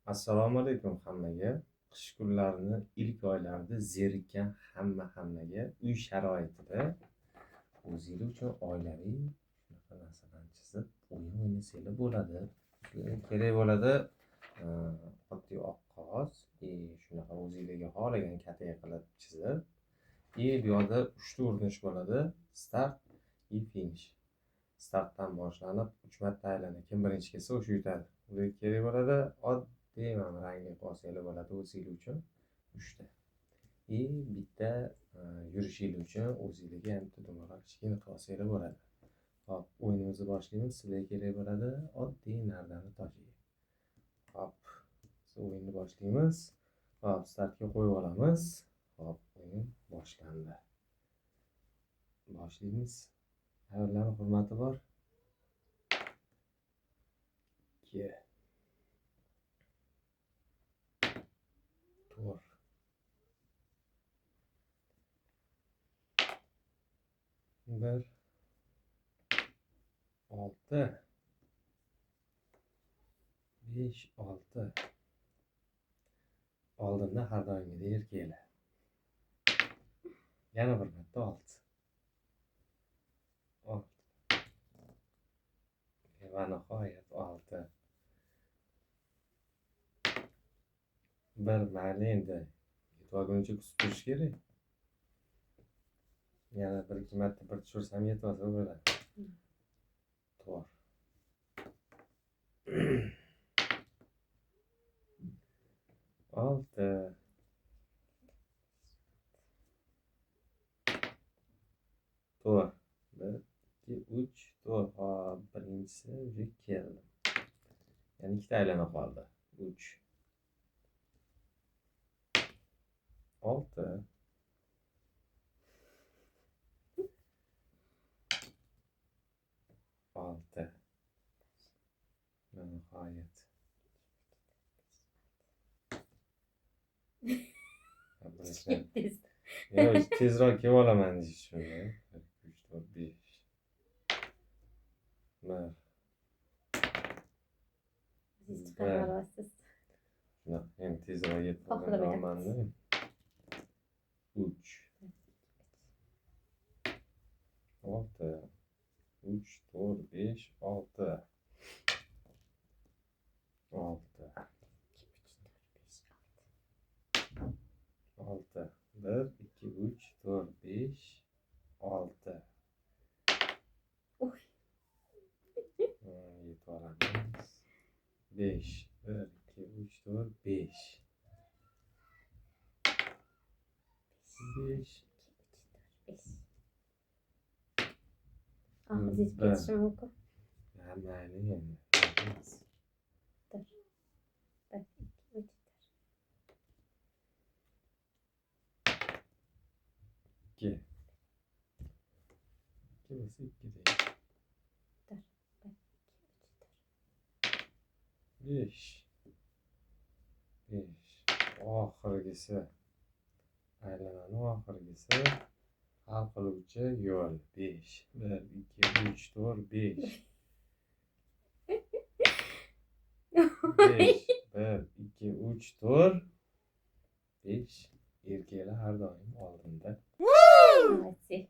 Assalomu alaykum hammaga. Qish kunlarini ilk oylarida zerikkan hammaga uy sharoitida o'zingiz uchun oilaviy shunaqa narsalarni chizib o'yin o'ynasanglar bo'ladi. Kerak bo'ladi oddiy oq qog'oz, shunaqa o'zingizga xohlagan kataya qilib chizib, bu yoqda 3 ta urinish bo'ladi. Start и finish. Startdan boshlanib 3 marta aylanadi. Kim birinchi kelsa o'sha yutadi. Bunga kerak bo'ladi oddiy mana rangli qolsanglar bo'ladi o'zingiz uchun 3 ta. Bitta yurishingiz uchun o'zingizga ham tudumaroq kichkina qilib olsanglar bo'ladi. Hop, o'yinimizni boshlaymiz. Sizlarga kerak bo'ladi oddiy nardani toping. Hop, o'yinni boshlaymiz. Hop, startga qo'yib olamiz. Hop, o'yin boshlandi. Boshlaymiz. Ayollarning hurmati bor. 2 4 1 6 5 6 oldinda har doimgidek erkaklar. Yana bir marta 6 va nihoyat 6. Bir mayli endi yetmaguncha kutib turish kerak. Yana 1-2 marta bir tushirsam yetmasa bo'ladi. To'g'ri. 6 to'g'ri. 1 2 3 4. Hop, birinchisi уже keldi. Yana ikkita aylana qoldi. 3 6 6 nihoyat. Yo'q, tezroq kelib olaman deyish uchun. 3 4 5 Siz chiqarib olasiz. Endi tezroq yetib olganman-da. 3 6 3 4 5 6 6 6 1 2 3 4 5 6 Uy. Yetib olamiz. 5 1 2 3 4 5 5 Og'zingiz ketishi mumkin. mayli endi. Dur. 1 2 3 2 bo'lsa 2 deydi. Dur. 5 oxirgisi aylanani oxirgisi hal qiluvchi yo'l 5 1 2 3 4 5 5 1 2 3 4 5 erkaklar har doim oldinda. Молодцы.